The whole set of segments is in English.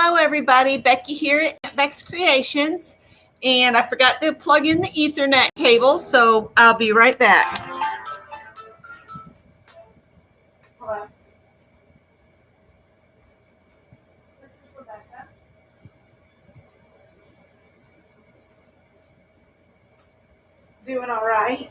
Hello, everybody. Becky here at Bex Creations. And I forgot to plug in the Ethernet cable, so I'll be right back. Hello. This is Rebecca. Doing all right.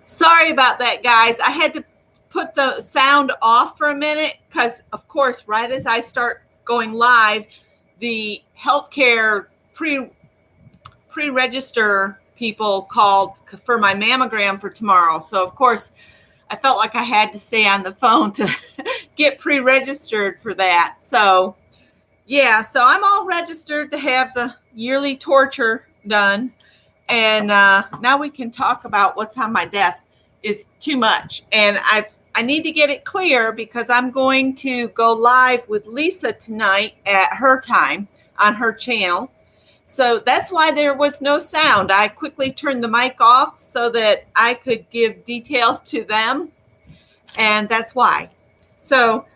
Sorry about that, guys. I had to put the sound off for a minute because, of course, right as I start going live, the healthcare pre-register people called for my mammogram for tomorrow. So, of course, I felt like I had to stay on the phone to get pre-registered for that. So, yeah, so I'm all registered to have the yearly torture done. And now we can talk about what's on my desk is too much. And I need to get it clear because I'm going to go live with Lisa tonight at her time on her channel. So that's why there was no sound. I quickly turned the mic off so that I could give details to them. And that's why. So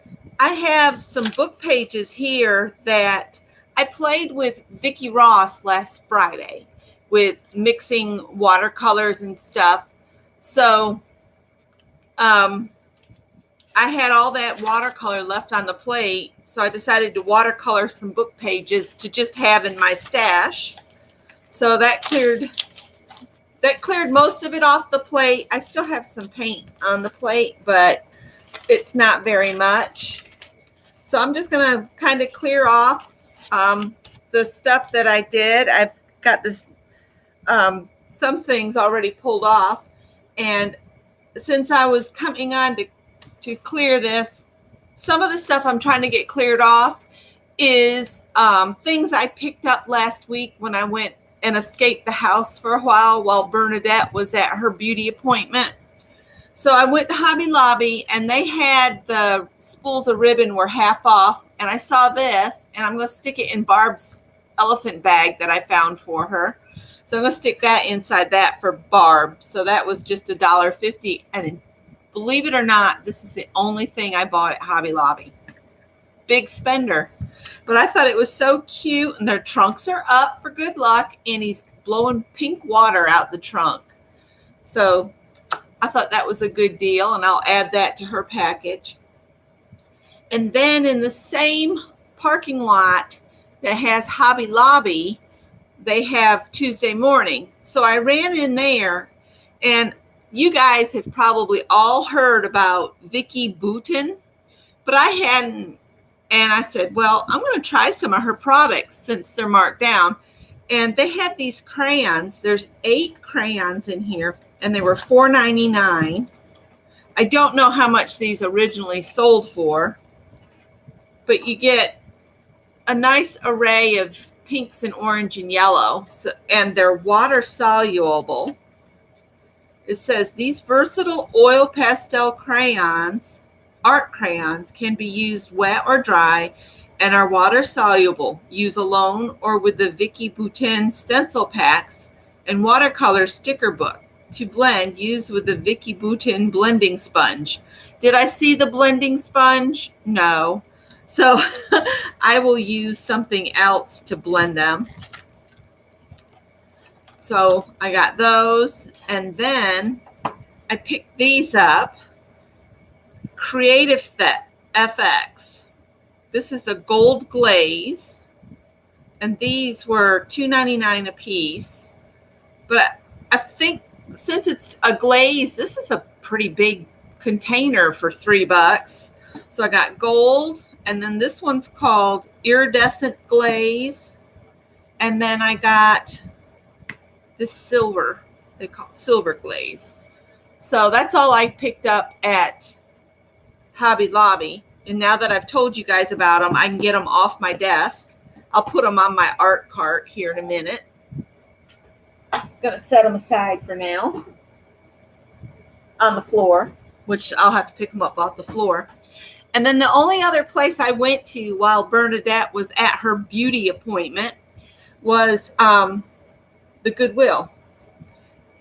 I have some book pages here that I played with Vicki Ross last Friday with mixing watercolors and stuff. So I had all that watercolor left on the plate. So I decided to watercolor some book pages to just have in my stash. So that cleared most of it off the plate. I still have some paint on the plate, but it's not very much. So I'm just going to kind of clear off the stuff that I did. I've got this some things already pulled off. And since I was coming on to clear this, some of the stuff I'm trying to get cleared off is things I picked up last week when I went and escaped the house for a while Bernadette was at her beauty appointment. So I went to Hobby Lobby and they had the spools of ribbon were half off. And I saw this and I'm going to stick it in Barb's elephant bag that I found for her. So I'm going to stick that inside that for Barb. So that was just $1.50. And believe it or not, this is the only thing I bought at Hobby Lobby. Big spender. But I thought it was so cute. And their trunks are up for good luck. And he's blowing pink water out the trunk. So I thought that was a good deal, and I'll add that to her package. And then in the same parking lot that has Hobby Lobby, they have Tuesday morning. So I ran in there, and you guys have probably all heard about Vicki Boutin, but I hadn't. And I said, well, I'm going to try some of her products since they're marked down. And they had these crayons. There's 8 crayons in here, and they were $4.99. I don't know how much these originally sold for, but you get a nice array of pinks and orange and yellow, and they're water soluble. It says these versatile oil pastel crayons, art crayons, can be used wet or dry and are water soluble. Use alone or with the Vicki Boutin stencil packs and watercolor sticker book. To blend, use with the Vicki Boutin blending sponge. Did I see the blending sponge? No. So I will use something else to blend them. So I got those, and then I picked these up. Creative FX. This is a gold glaze, and these were $2.99 a piece. But I think since it's a glaze, this is a pretty big container for $3. So I got gold, and then this one's called iridescent glaze, and then I got this silver. They call it silver glaze. So that's all I picked up at Hobby Lobby. And now that I've told you guys about them, I can get them off my desk. I'll put them on my art cart here in a minute. I'm going to set them aside for now on the floor, which I'll have to pick them up off the floor. And then the only other place I went to while Bernadette was at her beauty appointment was the Goodwill.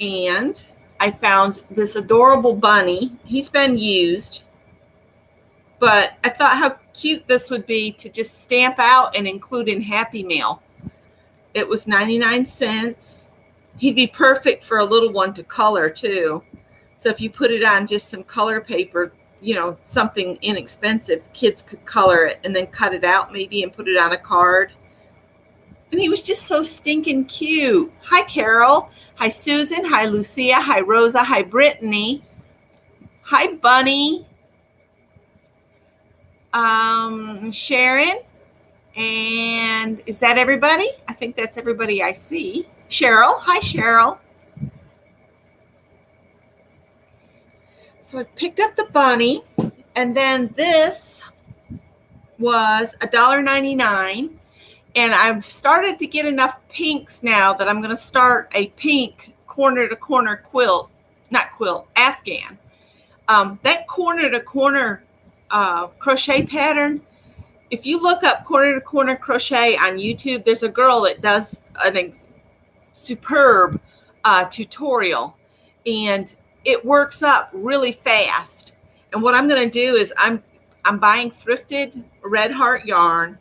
And I found this adorable bunny. He's been used, but I thought how cute this would be to just stamp out and include in Happy Mail. It was 99 cents. He'd be perfect for a little one to color too. So if you put it on just some color paper, you know, something inexpensive, kids could color it and then cut it out maybe and put it on a card. And he was just so stinking cute. Hi, Carol. Hi, Susan. Hi, Lucia. Hi, Rosa. Hi, Brittany. Hi, Bunny. Sharon. And is that everybody? I think that's everybody I see. Cheryl. Hi, Cheryl. So I picked up the bunny, and then this was $1.99. And I've started to get enough pinks now that I'm going to start a pink corner-to-corner quilt, not quilt, Afghan. That corner-to-corner crochet pattern, if you look up corner-to-corner crochet on YouTube, there's a girl that does a superb tutorial, and it works up really fast. And what I'm going to do is I'm buying thrifted Red Heart yarn,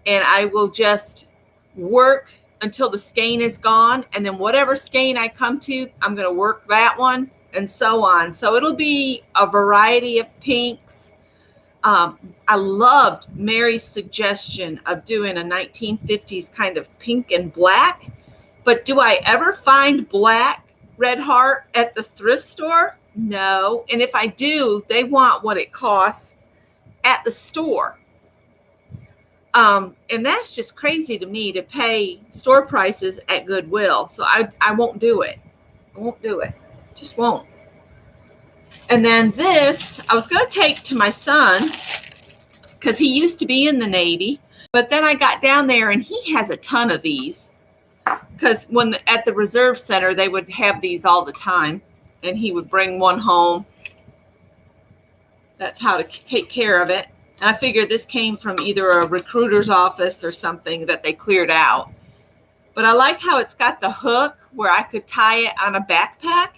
and I will just work until the skein is gone. And then whatever skein I come to, I'm going to work that one and so on. So it'll be a variety of pinks. I loved Mary's suggestion of doing a 1950s kind of pink and black. But do I ever find black Red Heart at the thrift store? No. And if I do, they want what it costs at the store. And that's just crazy to me to pay store prices at Goodwill. So I won't do it. I won't do it. Just won't. And then this, I was going to take to my son because he used to be in the Navy. But then I got down there and he has a ton of these. Because at the Reserve Center, they would have these all the time. And he would bring one home. That's how to take care of it. And I figured this came from either a recruiter's office or something that they cleared out. But I like how it's got the hook where I could tie it on a backpack.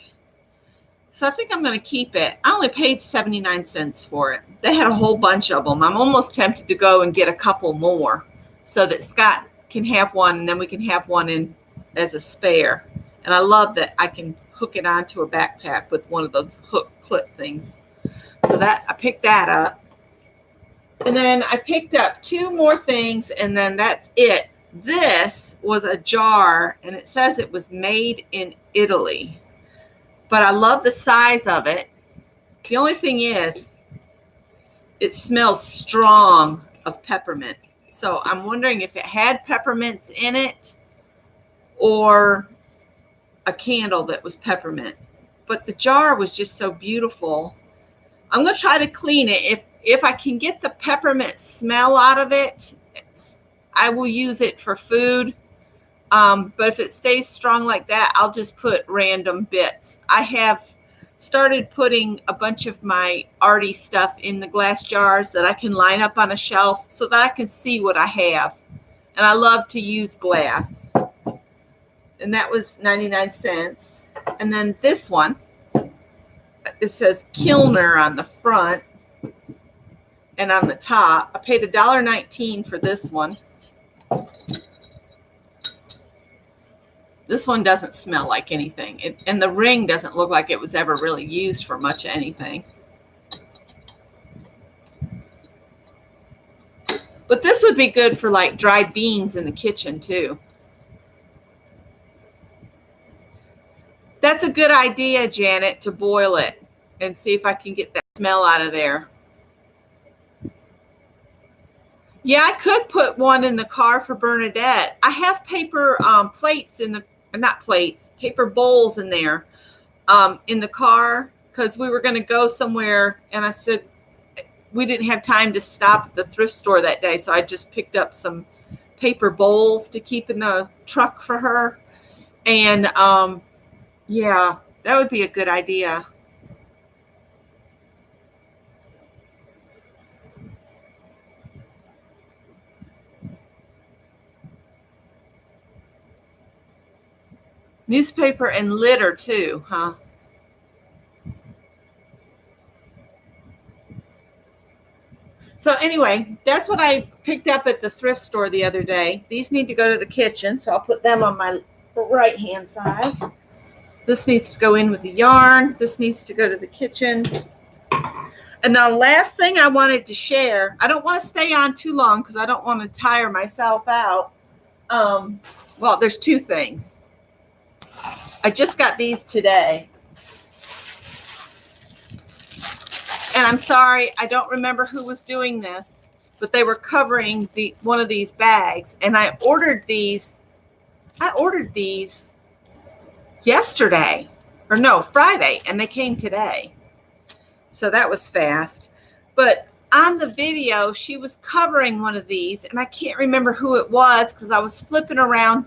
So I think I'm going to keep it. I only paid 79 cents for it. They had a whole bunch of them. I'm almost tempted to go and get a couple more so that Scott can have one, and then we can have one in as a spare. And I love that I can hook it onto a backpack with one of those hook clip things. So that I picked that up. And then I picked up 2 more things, and then that's it. This was a jar, and it says it was made in Italy. But I love the size of it. The only thing is, it smells strong of peppermint. So I'm wondering if it had peppermints in it or a candle that was peppermint. But the jar was just so beautiful. I'm going to try to clean it. If I can get the peppermint smell out of it, I will use it for food. But if it stays strong like that, I'll just put random bits. I have started putting a bunch of my arty stuff in the glass jars that I can line up on a shelf so that I can see what I have. And I love to use glass. And that was 99 cents. And then this one, it says Kilner on the front and on the top. I paid $1.19 for this one. This one doesn't smell like anything. And the ring doesn't look like it was ever really used for much of anything. But this would be good for like dried beans in the kitchen too. That's a good idea, Janet, to boil it and see if I can get that smell out of there. Yeah, I could put one in the car for Bernadette. I have paper plates in the, not plates, paper bowls in there in the car because we were going to go somewhere. And I said, we didn't have time to stop at the thrift store that day. So I just picked up some paper bowls to keep in the truck for her. And yeah, that would be a good idea. Newspaper and litter too, huh? So anyway, that's what I picked up at the thrift store the other day. These need to go to the kitchen, so I'll put them on my right-hand side. This needs to go in with the yarn. This needs to go to the kitchen. And the last thing I wanted to share, I don't want to stay on too long because I don't want to tire myself out. Well, there's 2 things. I just got these today. And I'm sorry, I don't remember who was doing this, but they were covering one of these bags. And I ordered these yesterday, or no, Friday, and they came today. So that was fast. But on the video, she was covering one of these, and I can't remember who it was because I was flipping around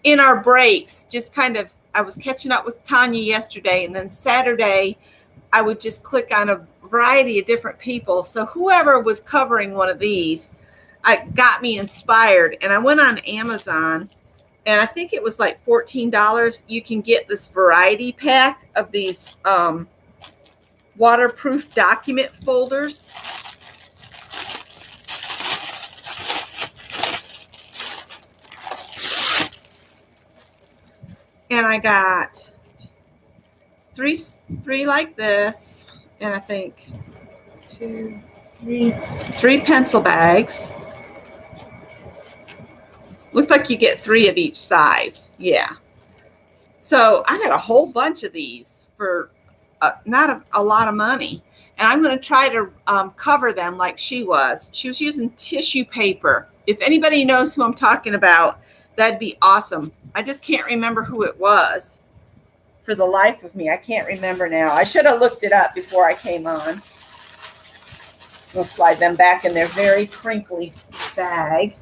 in our breaks, just kind of, I was catching up with Tanya yesterday, and then Saturday, I would just click on a variety of different people. So whoever was covering one of these, got me inspired, and I went on Amazon, and I think it was like $14. You can get this variety pack of these waterproof document folders. And I got three like this, and I think 2, 3 pencil bags. Looks like you get 3 of each size. Yeah. So I got a whole bunch of these for not a lot of money. And I'm going to try to cover them like she was. She was using tissue paper. If anybody knows who I'm talking about, that'd be awesome. I just can't remember who it was. For the life of me, I can't remember now. I should have looked it up before I came on. We'll slide them back in their very crinkly bag.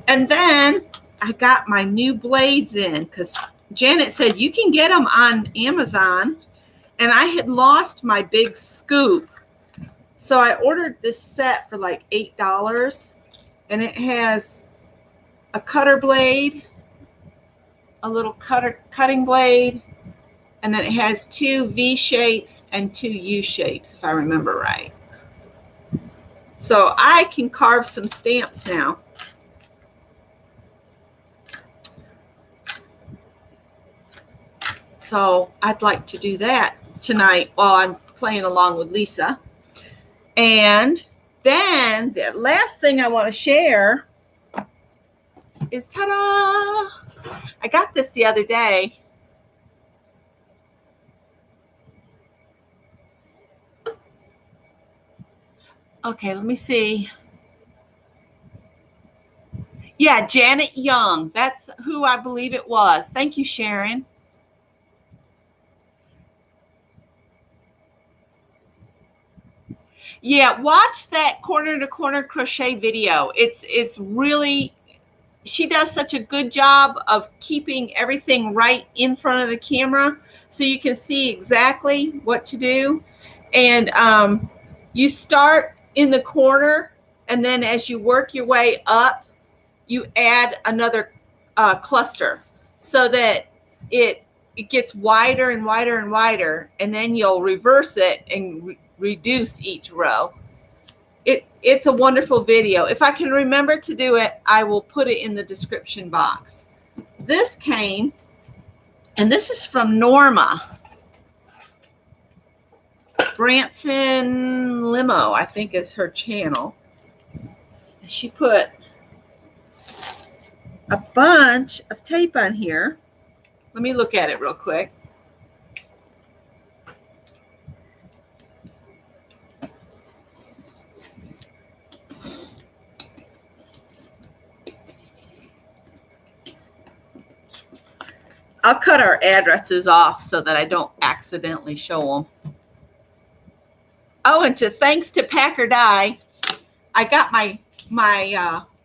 And then I got my new blades in because Janet said you can get them on Amazon. And I had lost my big scoop. So I ordered this set for like $8. And it has a cutter blade, a little cutting blade, and then it has 2 V shapes and 2 U shapes, if I remember right. So I can carve some stamps now. So I'd like to do that tonight while I'm playing along with Lisa. And then the last thing I want to share is, ta-da! I got this the other day. Okay, let me see. Yeah, Janet Young. That's who I believe it was. Thank you, Sharon. Yeah, watch that corner to corner crochet video. It's really, she does such a good job of keeping everything right in front of the camera so you can see exactly what to do. And you start in the corner, and then as you work your way up, you add another cluster so that it gets wider and wider and wider, and then you'll reverse it and reduce each row. It's a wonderful video. If I can remember to do it, I will put it in the description box. This came, and this is from Norma Branson Limo, I think is her channel. She put a bunch of tape on here. Let me look at it real quick. I'll cut our addresses off so that I don't accidentally show them. Oh, and thanks to Packer Dye, I got my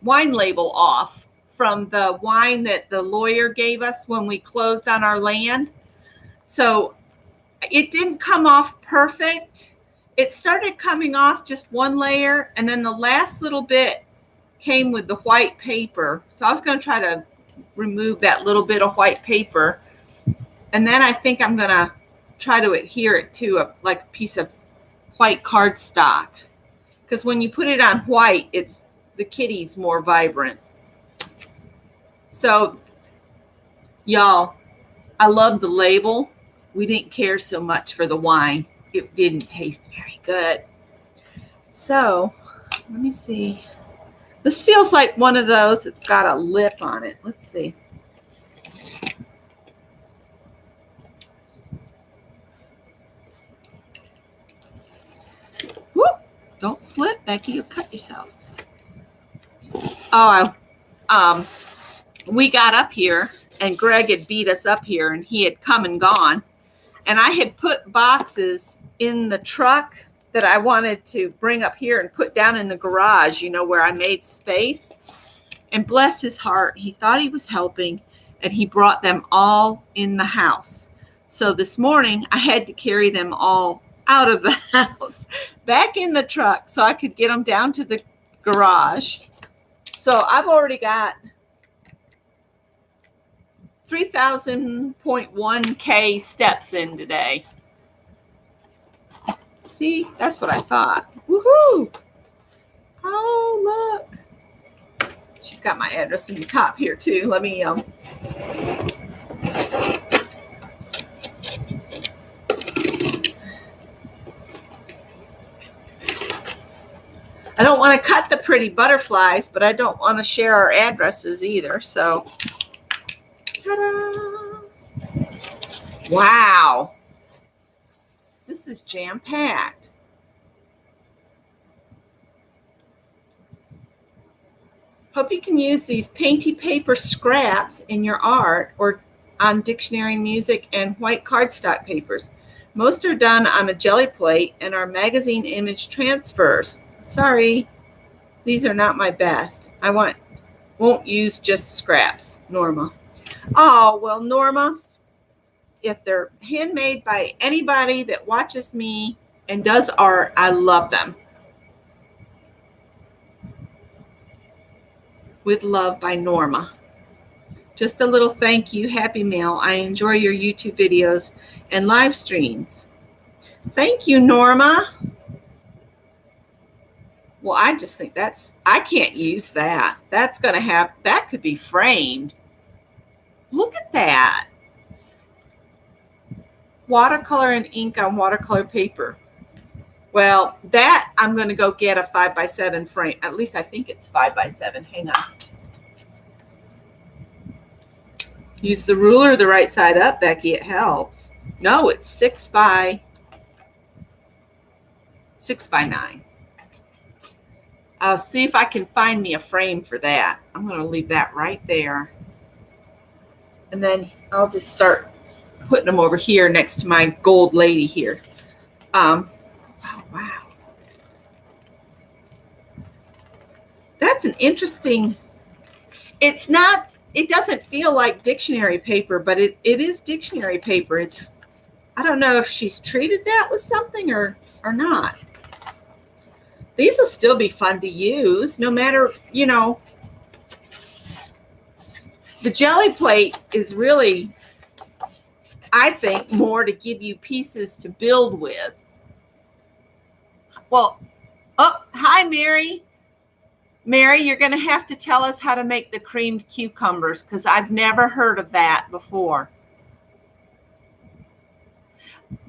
wine label off from the wine that the lawyer gave us when we closed on our land. So it didn't come off perfect. It started coming off just one layer, and then the last little bit came with the white paper. So I was going to try to remove that little bit of white paper, and then I think I'm going to try to adhere it to a piece of white cardstock, because when you put it on white, it's the kitty's more vibrant. So y'all, I love the label. We didn't care so much for the wine. It didn't taste very good. So let me see. This feels like one of those that's got a lip on it. Let's see. Whoop! Don't slip, Becky. You'll cut yourself. Oh, we got up here, and Greg had beat us up here, and he had come and gone. And I had put boxes in the truck that I wanted to bring up here and put down in the garage, where I made space. And bless his heart, he thought he was helping, and he brought them all in the house. So this morning, I had to carry them all out of the house, back in the truck, so I could get them down to the garage. So I've already got 3,000.1K steps in today. See, that's what I thought. Woohoo! Oh, look. She's got my address in the top here too. Let me I don't want to cut the pretty butterflies, but I don't want to share our addresses either. So, ta-da! Wow. This is jam-packed. Hope you can use these painty paper scraps in your art or on dictionary, music, and white cardstock papers. Most are done on a jelly plate and are magazine image transfers. Sorry, these are not my best. I won't use just scraps, Norma. Oh, well, Norma, if they're handmade by anybody that watches me and does art, I love them. With love, by Norma. Just a little thank you, Happy Mail. I enjoy your YouTube videos and live streams. Thank you, Norma. Well, I just think I can't use that. That's going to that could be framed. Look at that. Watercolor and ink on watercolor paper. Well, that I'm going to go get a 5x7 frame. At least I think it's 5x7. Hang on. Use the ruler the right side up, Becky. It helps. No, it's 6x9. I'll see if I can find me a frame for that. I'm going to leave that right there. And then I'll just start putting them over here next to my gold lady here. Oh, wow. That's an interesting, it's not, it doesn't feel like dictionary paper, but it is dictionary paper. It's, I don't know if she's treated that with something or not. These will still be fun to use no matter, you know. The jelly plate is really, I think, more to give you pieces to build with. Well, oh, hi, Mary. Mary, you're going to have to tell us how to make the creamed cucumbers because I've never heard of that before.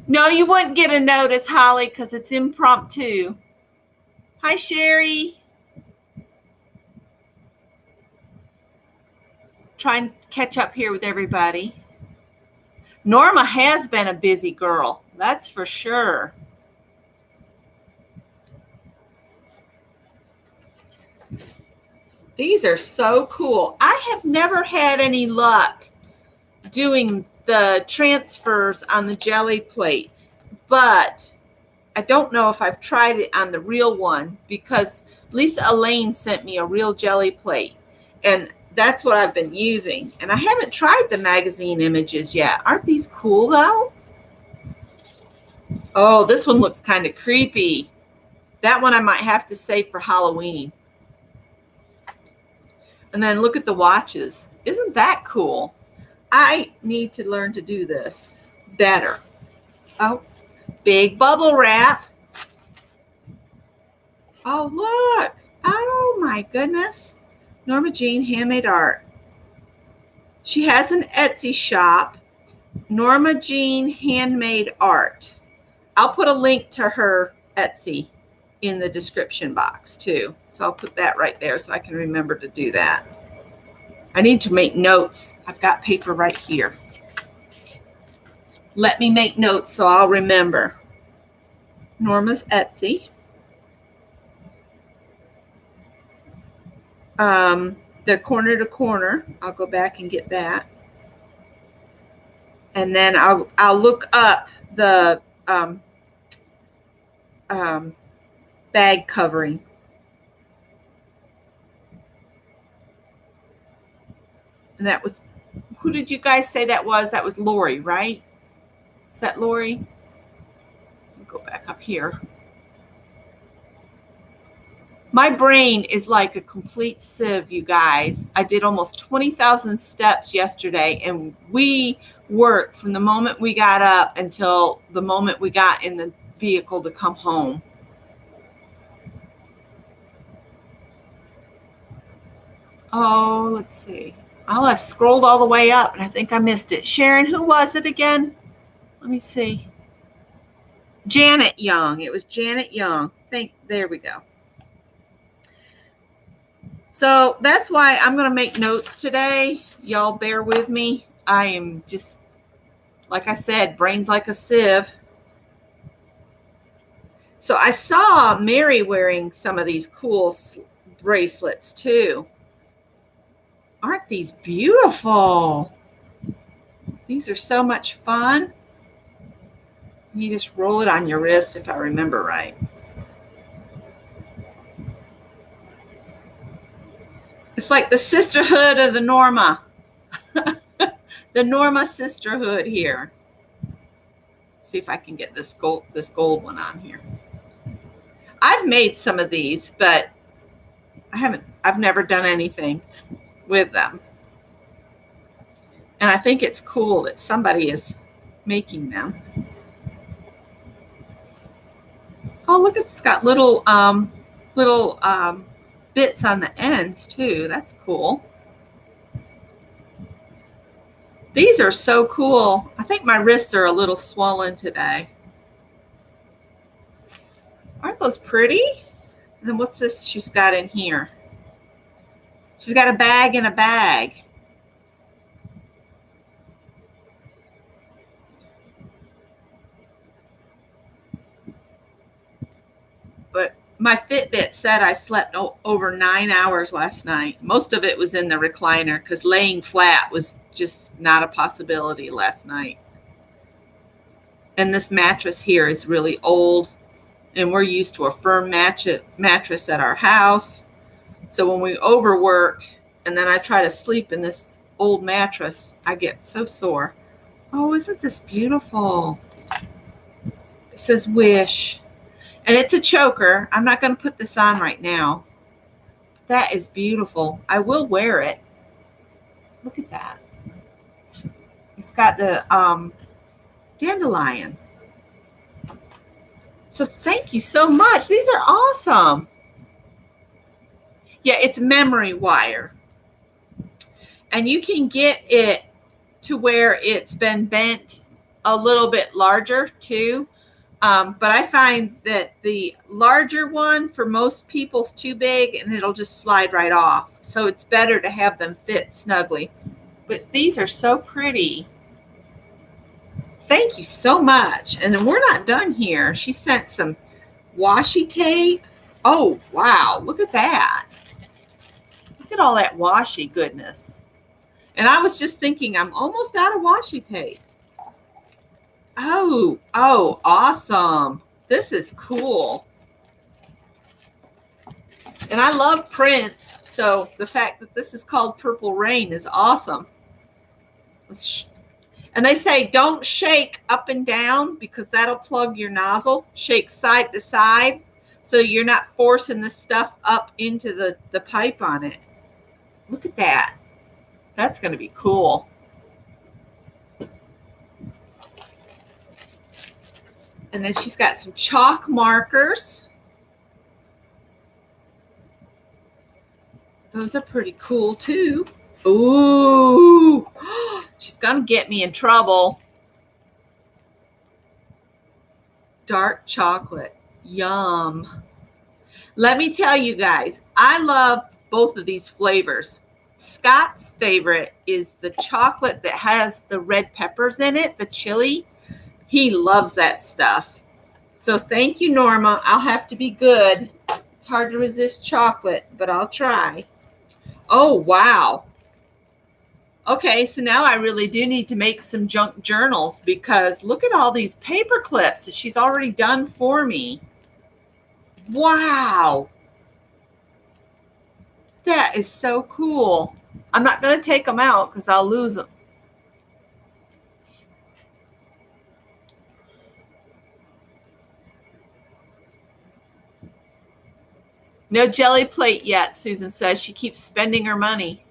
No, you wouldn't get a notice, Holly, because it's impromptu. Hi, Sherry. Try and catch up here with everybody. Norma has been a busy girl, that's for sure. These are so cool. I have never had any luck doing the transfers on the jelly plate, but I don't know if I've tried it on the real one because Lisa Elaine sent me a real jelly plate, and that's what I've been using. And I haven't tried the magazine images yet. Aren't these cool though? Oh, this one looks kind of creepy. That one I might have to save for Halloween. And then look at the watches. Isn't that cool? I need to learn to do this better. Oh, big bubble wrap. Oh, look. Oh, my goodness. Norma Jean Handmade Art. She has an Etsy shop, Norma Jean Handmade Art. I'll put a link to her Etsy in the description box too. So I'll put that right there so I can remember to do that. I need to make notes. I've got paper right here. Let me make notes so I'll remember. Norma's Etsy. The corner to corner. I'll go back and get that. And then I'll look up the bag covering. And that was, who did you guys say that was? That was Lori, right? Is that Lori? Go back up here. My brain is like a complete sieve, you guys. I did almost 20,000 steps yesterday, and we worked from the moment we got up until the moment we got in the vehicle to come home. Oh, let's see. I'll have scrolled all the way up, and I think I missed it. Sharon, who was it again? Let me see. Janet Young. It was Janet Young. There we go. So that's why I'm going to make notes today. Y'all bear with me. I am just, like I said, brain's like a sieve. So I saw Mary wearing some of these cool bracelets too. Aren't these beautiful? These are so much fun. You just roll it on your wrist if I remember right. It's like the sisterhood of the Norma. The Norma sisterhood here. See if I can get this gold one on here. I've made some of these, but I've never done anything with them. And I think it's cool that somebody is making them. Oh, look, it's got little bits on the ends too. That's cool. These are so cool. I think my wrists are a little swollen today. Aren't those pretty? And then what's this she's got in here? She's got a bag in a bag. But my Fitbit said I slept over 9 hours last night. Most of it was in the recliner because laying flat was just not a possibility last night. And this mattress here is really old, and we're used to a firm mattress at our house. So when we overwork and then I try to sleep in this old mattress, I get so sore. Oh, isn't this beautiful? It says Wish. And it's a choker. I'm not going to put this on right now. That is beautiful. I will wear it. Look at that. It's got the dandelion. So thank you so much. These are awesome. Yeah, it's memory wire. And you can get it to where it's been bent a little bit larger too. But I find that the larger one for most people's too big and it'll just slide right off. So it's better to have them fit snugly. But these are so pretty. Thank you so much. And then we're not done here. She sent some washi tape. Oh, wow. Look at that. Look at all that washi goodness. And I was just thinking, I'm almost out of washi tape. Oh, awesome. This is cool. And I love prints. So the fact that this is called Purple Rain is awesome. And they say don't shake up and down because that'll plug your nozzle. Shake side to side so you're not forcing the stuff up into the pipe on it. Look at that. That's going to be cool. And then she's got some chalk markers. Those are pretty cool too. Ooh, she's going to get me in trouble. Dark chocolate. Yum. Let me tell you guys, I love both of these flavors. Scott's favorite is the chocolate that has the red peppers in it, the chili. He loves that stuff. So thank you, Norma. I'll have to be good. It's hard to resist chocolate, but I'll try. Oh, wow. Okay, so now I really do need to make some junk journals because look at all these paper clips that she's already done for me. Wow. That is so cool. I'm not going to take them out because I'll lose them. No jelly plate yet, Susan says. She keeps spending her money.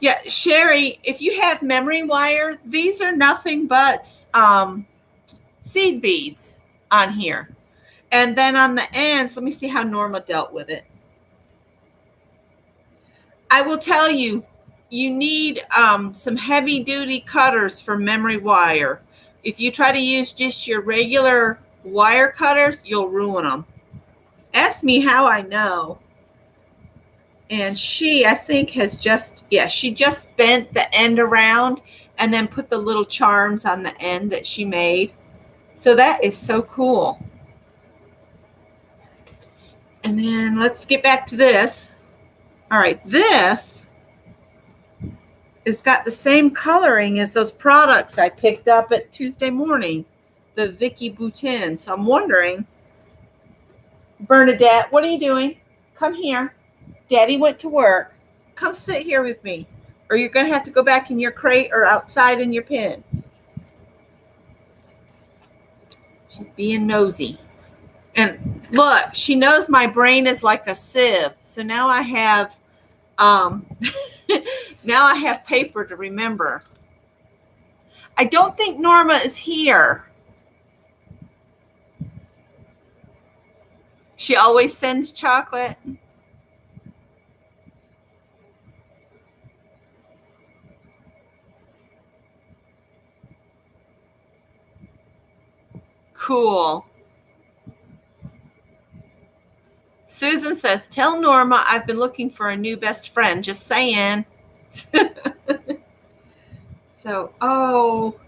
Yeah, Sherry, if you have memory wire, these are nothing but seed beads on here. And then on the ends, let me see how Norma dealt with it. I will tell you, you need some heavy duty cutters for memory wire. If you try to use just your regular wire cutters, you'll ruin them. Ask me how I know. And she, I think, has just, she just bent the end around and then put the little charms on the end that she made. So that is so cool. And then let's get back to this. All right, this has got the same coloring as those products I picked up at Tuesday morning, the Vicky Boutin. So I'm wondering, Bernadette, what are you doing? Come here. Daddy went to work. Come sit here with me, or you're going to have to go back in your crate or outside in your pen. She's being nosy. And look, she knows my brain is like a sieve. So now I have now I have paper to remember. I don't think Norma is here. She always sends chocolate. cool. Susan says, tell Norma I've been looking for a new best friend. Just saying. So, oh,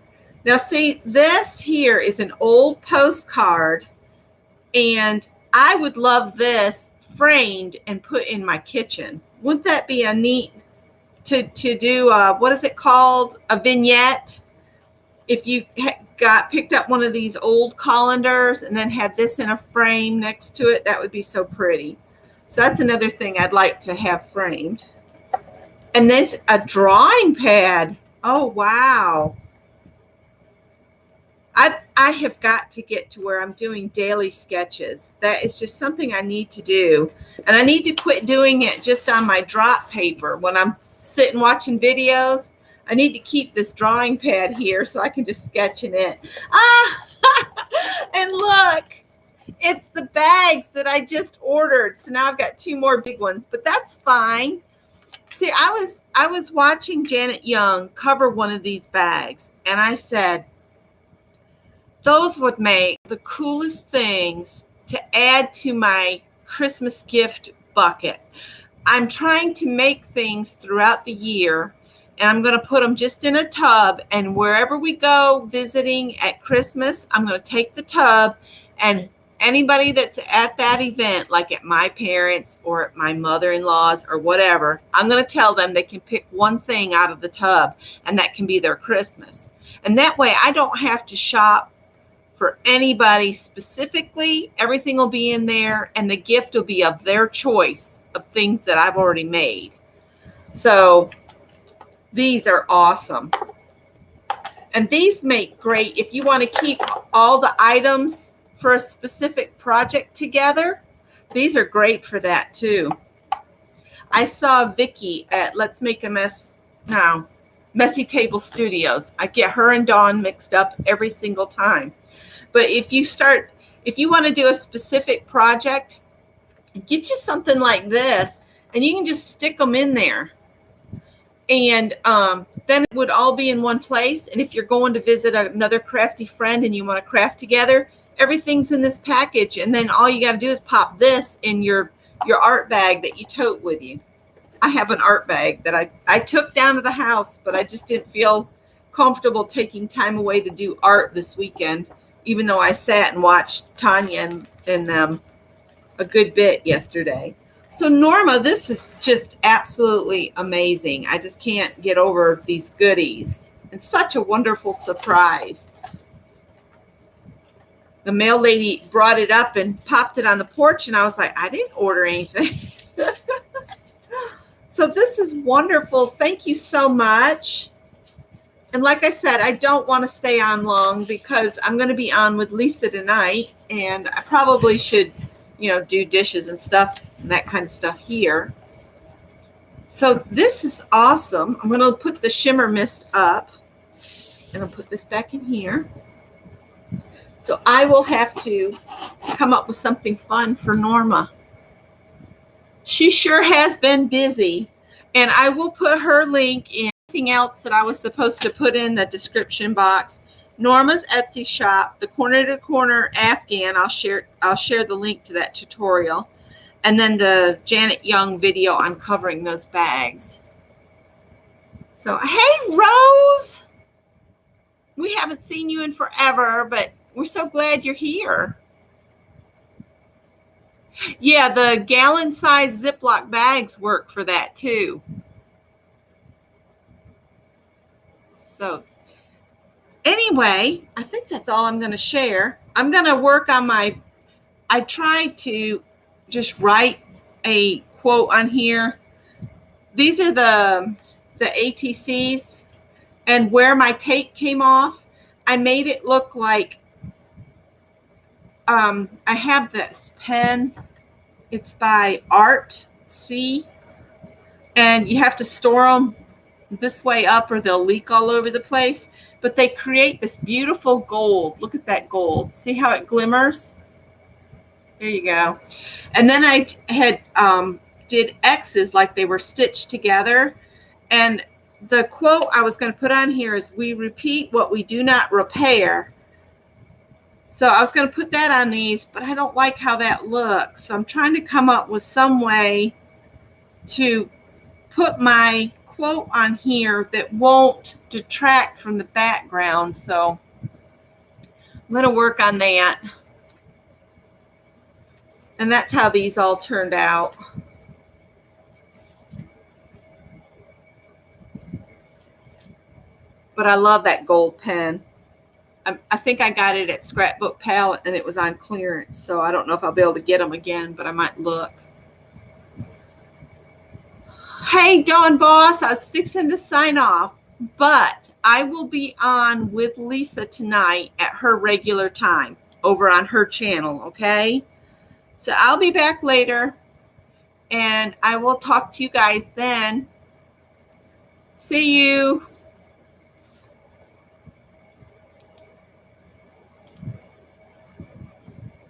now see, this here is an old postcard, and I would love this framed and put in my kitchen. Wouldn't that be a neat to do? What is it called? A vignette. If you picked up one of these old colanders and then had this in a frame next to it, that would be so pretty. So that's another thing I'd like to have framed. And then a drawing pad. Oh, wow. I have got to get to where I'm doing daily sketches. That is just something I need to do. And I need to quit doing it just on my drop paper. When I'm sitting watching videos, I need to keep this drawing pad here so I can just sketch in it. Ah, and look, it's the bags that I just ordered. So now I've got 2 more big ones, but that's fine. See, I was watching Janet Young cover one of these bags, and I said, those would make the coolest things to add to my Christmas gift bucket. I'm trying to make things throughout the year, and I'm going to put them just in a tub, and wherever we go visiting at Christmas, I'm going to take the tub, and anybody that's at that event, like at my parents' or at my mother-in-law's or whatever, I'm going to tell them they can pick one thing out of the tub, and that can be their Christmas. And that way I don't have to shop for anybody specifically. Everything will be in there, and the gift will be of their choice of things that I've already made. So these are awesome. And these make great if you want to keep all the items for a specific project together. These are great for that too. I saw Vicki at Let's Make a Mess now, Messy Table Studios. I get her and Dawn mixed up every single time. But if you want to do a specific project, get you something like this, and you can just stick them in there. And then it would all be in one place. And if you're going to visit another crafty friend and you want to craft together, everything's in this package. And then all you got to do is pop this in your art bag that you tote with you. I have an art bag that I took down to the house, but I just didn't feel comfortable taking time away to do art this weekend, even though I sat and watched Tanya and them a good bit yesterday. So Norma, this is just absolutely amazing. I just can't get over these goodies. And such a wonderful surprise. The mail lady brought it up and popped it on the porch, and I was like, I didn't order anything. So this is wonderful. Thank you so much. And like I said, I don't want to stay on long because I'm going to be on with Lisa tonight, and I probably should, do dishes and stuff and that kind of stuff here. So this is awesome. I'm going to put the shimmer mist up, and I'll put this back in here. So I will have to come up with something fun for Norma. She sure has been busy, and I will put her link in anything else that I was supposed to put in the description box. Norma's Etsy shop, the Corner to Corner Afghan. I'll share the link to that tutorial, and then the Janet Young video on covering those bags. So hey, Rose, we haven't seen you in forever, but we're so glad you're here. Yeah, the gallon-sized Ziploc bags work for that too. So anyway, I think that's all I'm going to share. I'm going to work on I tried to just write a quote on here. These are the ATCs, and where my tape came off, I made it look like I have this pen. It's by Art C, and you have to store them this way up or they'll leak all over the place. But they create this beautiful gold. Look at that gold. See how it glimmers? There you go. And then I had did X's like they were stitched together. And the quote I was going to put on here is, "We repeat what we do not repair." So I was going to put that on these, but I don't like how that looks. So I'm trying to come up with some way to put my quote on here that won't detract from the background. So I'm going to work on that. And that's how these all turned out. But I love that gold pen. I think I got it at Scrapbook Palette and it was on clearance. So I don't know if I'll be able to get them again, but I might look. Hey, Dawn Boss, I was fixing to sign off, but I will be on with Lisa tonight at her regular time over on her channel, okay? So I'll be back later, and I will talk to you guys then. See you.